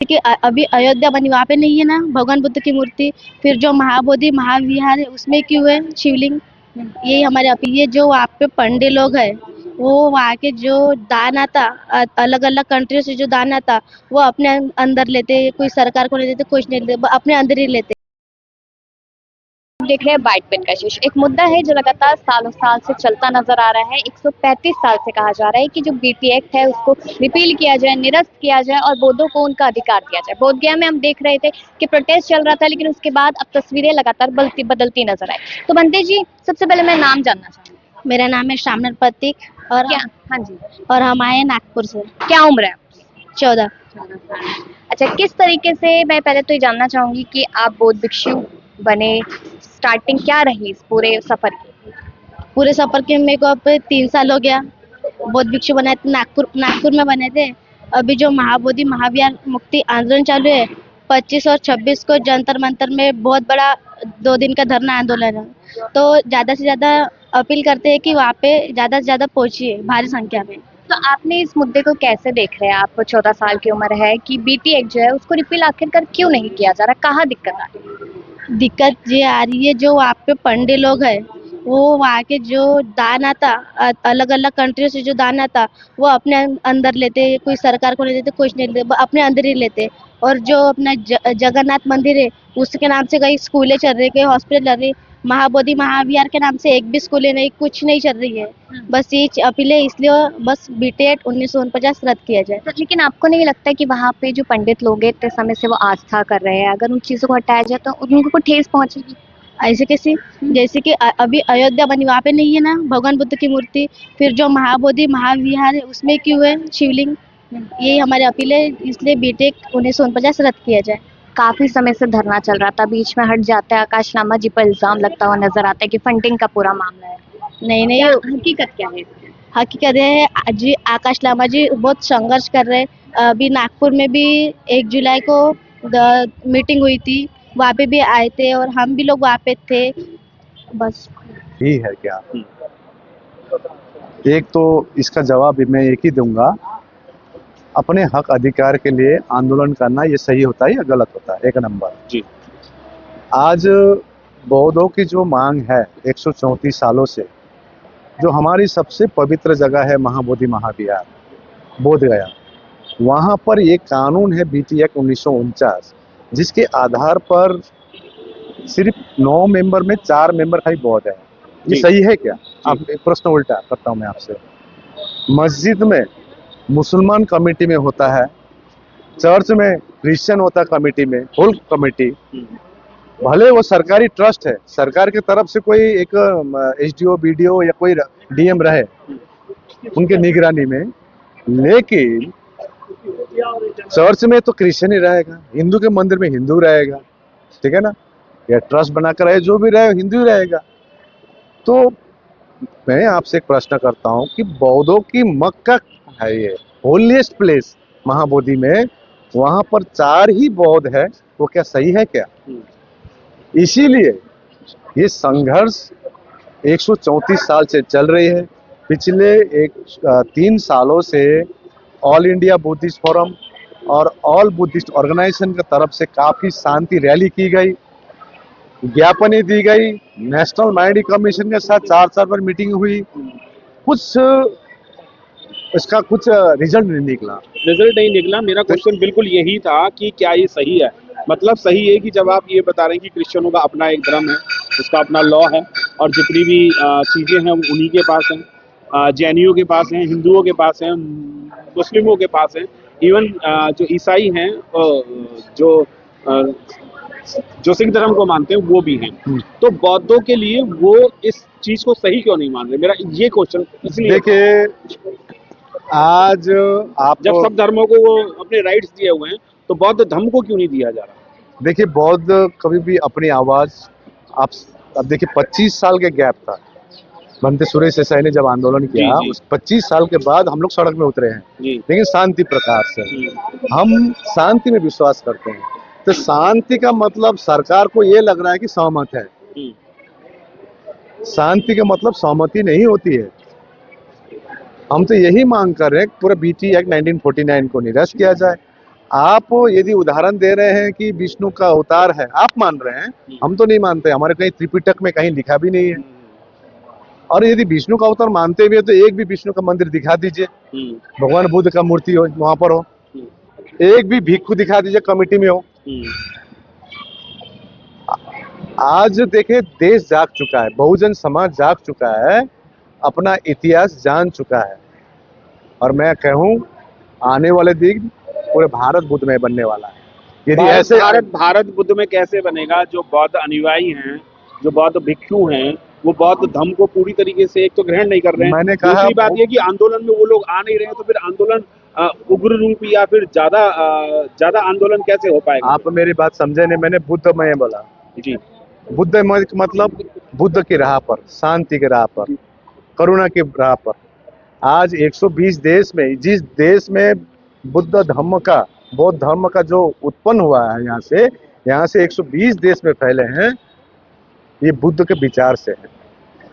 कि अभी अयोध्या बनी वहाँ पे नहीं है ना भगवान बुद्ध की मूर्ति। फिर जो महाबोधि महाविहार है उसमें क्यों है शिवलिंग। यही हमारे अपील। ये जो वहाँ पे पंडित लोग हैं वो वहाँ के जो दान आता अलग अलग कंट्री से जो दान आता वो अपने अंदर लेते, कोई सरकार को नहीं देते, कुछ नहीं देते, अपने अंदर ही लेते। देख रहे हैं बाइट पेन का शीश, एक मुद्दा है जो लगातार सालों साल से चलता नजर आ रहा है। 135 साल से कहा जा रहा है कि जो बीटी एक्ट है उसको रिपील किया जाए, निरस्त किया जाए और बौद्धों को उनका अधिकार दिया जाए। बोध गया में हम देख रहे थे कि प्रोटेस्ट चल रहा था, लेकिन उसके बाद अब तस्वीरें लगातार बदलती नजर आई। तो बनते जी, सबसे पहले मैं नाम जानना चाहूंगी। मेरा नाम है श्यामल प्रतीक और क्या? हाँ जी। और हम आए हैं नागपुर से। क्या उम्र है? 14। अच्छा, किस तरीके से, मैं पहले तो ये जानना चाहूंगी कि आप बौद्ध भिक्षु बने, स्टार्टिंग क्या रही इस पूरे सफर की? पूरे सफर के मेरे को अब 3 साल हो गया। बौद्ध भिक्षु बनाए थे नागपुर में बने थे। अभी जो महाबोधि महाविहार मुक्ति आंदोलन चालू है 25 और 26 को जंतर मंतर में बहुत बड़ा 2 दिन का धरना आंदोलन है। तो ज्यादा से ज्यादा अपील करते हैं कि वहाँ पे ज्यादा से ज्यादा पहुंचिए भारी संख्या में। तो आपने इस मुद्दे को कैसे देख रहे हैं? आप 14 साल की उम्र है कि बीटी एक्ट जो है उसको रिपील आखिरकार क्यों नहीं किया जा रहा? कहाँ दिक्कत आ रही है? दिक्कत ये आ रही है जो वहाँ पे पंडित लोग हैं वो वहाँ के जो दान आता अलग अलग कंट्री से जो दान आता वो अपने अंदर लेते, कोई सरकार को नहीं देते, कुछ नहीं देते, अपने अंदर ही लेते। और जो अपना जगन्नाथ मंदिर है उसके नाम से कई स्कूलें चल रही, कई हॉस्पिटल चल रही। महाबोधि महाविहार के नाम से एक भी स्कूलें नहीं, कुछ नहीं चल रही है। बस ये अपील है, इसलिए बस बीटेट 1949 रद्द किया जाए। तो लेकिन आपको नहीं लगता कि वहाँ पे जो पंडित लोग हैं इतने समय से वो आस्था कर रहे हैं, अगर उन चीजों को हटाया जाए तो उनको ठेस पहुंचेगी? ऐसे कैसे? जैसे कि अभी अयोध्या बनी वहाँ पे नहीं है ना भगवान बुद्ध की मूर्ति। फिर जो महाबोधि महाविहार है उसमें क्यों है शिवलिंग। यही हमारी अपील है, इसलिए बीटेक 1949 रद्द किया जाए। काफी समय से धरना चल रहा था, बीच में हट जाते हैं, आकाश लामा जी पर इल्जाम लगता हुआ नजर आता है कि फंडिंग का पूरा मामला है। नहीं, हकीकत क्या है? हकीकत है जी आकाश लामा जी बहुत संघर्ष कर रहे हैं। अभी नागपुर में भी 1 जुलाई को मीटिंग हुई थी, वहाँ पे भी आए थे और हम भी लोग वहाँ पे थे। बस ही है क्या? एक तो इसका जवाब भी मैं एक ही दूंगा, अपने हक अधिकार के लिए आंदोलन करना ये सही होता है या गलत होता है? 1 नंबर जी। आज बौद्धों की जो मांग है 134 सालों से, जो हमारी सबसे पवित्र जगह है महाबोधि महाविहार बोध गया, वहाँ पर एक कानून है बीटी एक्ट 1949 जिसके आधार पर सिर्फ 9 मेंबर में 4 मेंबर खाली बौद्ध है। ये सही है क्या? आप एक प्रश्न उल्टा करता हूँ मैं आपसे। मस्जिद में मुसलमान कमेटी में होता है, चर्च में क्रिश्चियन होता है कमेटी में, होल कमेटी। भले वो सरकारी ट्रस्ट है, सरकार की तरफ से कोई एक एसडीओ बीडीओ या कोई डीएम रहे उनके निगरानी में, लेकिन चर्च में तो क्रिश्चियन ही रहेगा, हिंदू के मंदिर में हिंदू रहेगा, ठीक है ना? या ट्रस्ट बनाकर रहे, जो भी रहे हिंदू ही रहेगा। तो मैं आपसे एक प्रश्न करता हूं कि बौद्धों की मक्का है, ये होलीएस्ट प्लेस महाबोधि में, वहां पर 4 ही बौद्ध है, वो क्या सही है क्या? इसीलिए ये संघर्ष 134 साल से चल रही है। पिछले 3 सालों से ऑल इंडिया बुद्धिस्ट फोरम और ऑल बुद्धिस्ट ऑर्गेनाइजेशन की तरफ से काफी शांति रैली की गई, ज्ञापनें दी गई, नेशनल माइनॉरिटी कमीशन के साथ 4 बार मीटिंग हुई, कुछ इसका कुछ रिजल्ट नहीं निकला। मेरा क्वेश्चन बिल्कुल यही था कि क्या ये सही है? मतलब सही है कि जब आप ये बता रहे हैं कि क्रिश्चियनों का अपना एक धर्म है, उसका अपना लॉ है और जितनी भी चीज़ें हैं उन्हीं के पास हैं, जैनियों के पास हैं, हिंदुओं के पास हैं, मुस्लिमों के पास हैं, इवन जो ईसाई हैं, जो सिख धर्म को मानते हैं वो भी हैं। तो बौद्धों के लिए वो इस चीज को सही क्यों नहीं मान रहे? मेरा ये क्वेश्चन इसलिए। देखिए, आज आप जब सब धर्मों को वो अपने राइट्स दिए हुए हैं तो बौद्ध धर्म को क्यों नहीं दिया जा रहा? देखिए, बौद्ध कभी भी अपनी आवाज, आप अब देखिए 25 साल के गैप था, बनते सुरेश देसाई ने जब आंदोलन किया, उस 25 साल के बाद हम लोग सड़क में उतरे हैं, लेकिन शांति प्रकार से। हम शांति में विश्वास करते हैं, तो शांति का मतलब सरकार को ये लग रहा है कि सहमत है। शांति का मतलब सहमति नहीं होती है। हम तो यही मांग कर रहे हैं पूरा बीटी एक्ट 1949 को निरस्त किया जाए, आप यदि उदाहरण दे रहे हैं कि विष्णु का अवतार है, आप मान रहे हैं, हम तो नहीं मानते, हमारे कहीं त्रिपिटक में कहीं लिखा भी नहीं है। और यदि विष्णु का अवतार मानते भी है तो एक भी विष्णु का मंदिर दिखा दीजिए, भगवान बुद्ध का मूर्ति हो वहां पर हो, एक भी भिक्षु दिखा दीजिए कमेटी में हो। आज देखिए देश जाग चुका है, बहुजन समाज जाग चुका है, अपना इतिहास जान चुका है, और मैं कहूं आने वाले दिन पूरे भारत बुद्धमय बनने वाला है। यदि ऐसे भारत बुद्ध में कैसे बनेगा? जो बौद्ध अनुयायी हैं, जो बौद्ध भिक्षु हैं, वो बौद्ध धर्म को पूरी तरीके से एक तो ग्रहण नहीं कर रहे हैं। मैंने कहा दूसरी बात ये कि आंदोलन में वो लोग आ नहीं रहे हैं, तो फिर आंदोलन उग्र रूप या फिर ज्यादा आंदोलन कैसे हो पाएगा? आप मेरी बात समझे नहीं, मैंने बुद्धमय बोला जी। बुद्धमय मतलब बुद्ध की राह पर, शांति की राह पर, करुणा की राह पर। आज 120 देश में, जिस देश में बुद्ध धर्म का, बौद्ध धर्म का जो उत्पन्न हुआ है, यहाँ से 120 देश में फैले हैं, ये बुद्ध के विचार से है।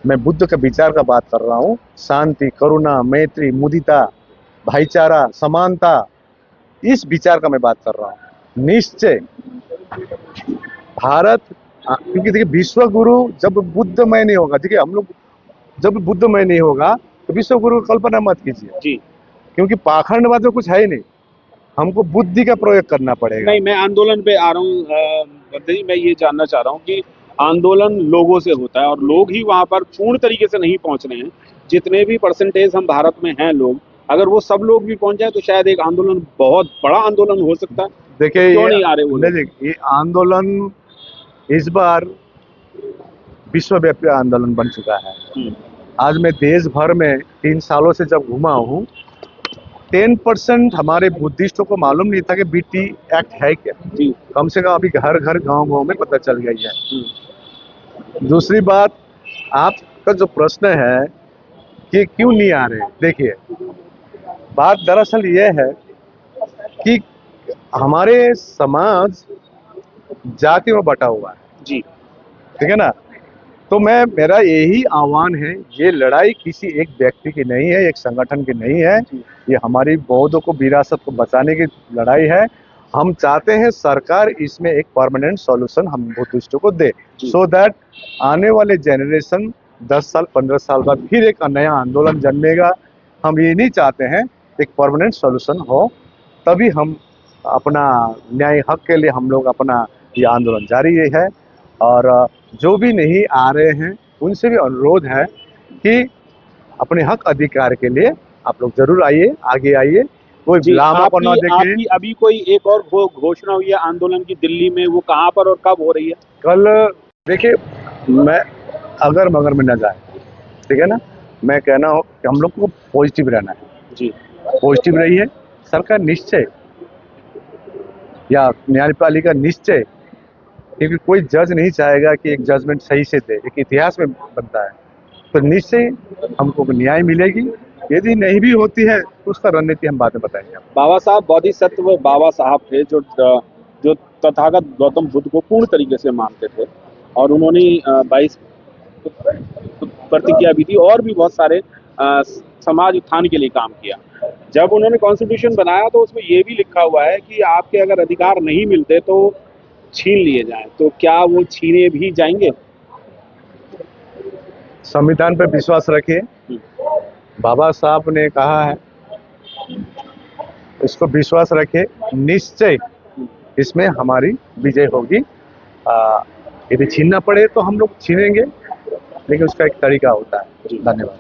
मैं बुद्ध के विचार का बात कर रहा हूँ, शांति, करुणा, मैत्री, मुदिता, भाईचारा, समानता, इस विचार का मैं बात कर रहा हूँ। निश्चय भारत, क्योंकि देखिए विश्व गुरु जब बुद्धमय नहीं होगा, देखिए हम लोग जब बुद्धमय नहीं होगा तो विश्व गुरु की कल्पना मत कीजिए जी, क्योंकि पाखंडवाद में कुछ है ही नहीं, हमको बुद्धि का प्रयोग करना पड़ेगा। नहीं, मैं आंदोलन पे आ रहा हूँ। मैं ये जानना चाह रहा हूँ कि आंदोलन लोगों से होता है और लोग ही वहां पर पूर्ण तरीके से नहीं पहुंच रहे हैं। जितने भी परसेंटेज हम भारत में हैं लोग, अगर वो सब लोग भी पहुंच जाए तो शायद एक आंदोलन, बहुत बड़ा आंदोलन हो सकता है। देखिए क्यों नहीं आ रहे वो लोग? ये आंदोलन इस बार विश्वव्यापी आंदोलन बन चुका है। आज मैं देश भर में 3 सालों से जब घुमा हूँ, 10% हमारे बुद्धिस्टों को मालूम नहीं था कि बीटी एक्ट है क्या। कम से कम अभी घर घर गांव गांव में पता चल गई है। दूसरी बात, आपका जो प्रश्न है कि क्यों नहीं आ रहे, देखिए बात दरअसल ये है कि हमारे समाज जाति में बटा हुआ है जी, ठीक है ना। तो मेरा यही आह्वान है, ये लड़ाई किसी एक व्यक्ति की नहीं है, एक संगठन की नहीं है, ये हमारी बौद्धों को, विरासत को बचाने की लड़ाई है। हम चाहते हैं सरकार इसमें एक परमानेंट सॉल्यूशन हम बुद्धिस्टों को दे, सो दैट आने वाले जनरेशन 10 साल 15 साल बाद फिर एक नया आंदोलन जन्मेगा। हम ये नहीं चाहते हैं, एक परमानेंट सॉल्यूशन हो, तभी हम अपना न्याय हक के लिए हम लोग अपना ये आंदोलन जारी है। और जो भी नहीं आ रहे हैं उनसे भी अनुरोध है कि अपने हक अधिकार के लिए आप लोग जरूर आइए, आगे आइए, कोई विलामापन ना देखें। अभी कोई एक और घोषणा हुई है आंदोलन की दिल्ली में, वो कहाँ पर और कब हो रही है? कल देखिए, मैं अगर मगर में न जाए, ठीक है ना, मैं कहना हो कि हम लोग को पॉजिटिव रहना है जी, पॉजिटिव रहिए। सरकार निश्चय या न्यायपालिका निश्चय, क्योंकि कोई जज नहीं चाहेगा कि एक जजमेंट सही से दे, एक इतिहास में बनता है, तो निश्चय हमको न्याय मिलेगी। यदि नहीं भी होती है तो उसका रणनीति हम बाद में बताएंगे। बाबा साहब बोधिसत्व बाबा साहब थे जो तथागत गौतम बुद्ध को पूर्ण तरीके से मानते थे, और उन्होंने 22 प्रतिज्ञा भी थी और भी बहुत सारे समाज उत्थान के लिए काम किया। जब उन्होंने कॉन्स्टिट्यूशन बनाया तो उसमें ये भी लिखा हुआ है कि आपके अगर अधिकार नहीं मिलते तो छीन लिए जाएं, तो क्या वो छीने भी जाएंगे? संविधान पर विश्वास रखिए, बाबा साहब ने कहा है, इसको विश्वास रखिए, निश्चय इसमें हमारी विजय होगी। यदि छीनना पड़े तो हम लोग छीनेंगे, लेकिन उसका एक तरीका होता है। धन्यवाद।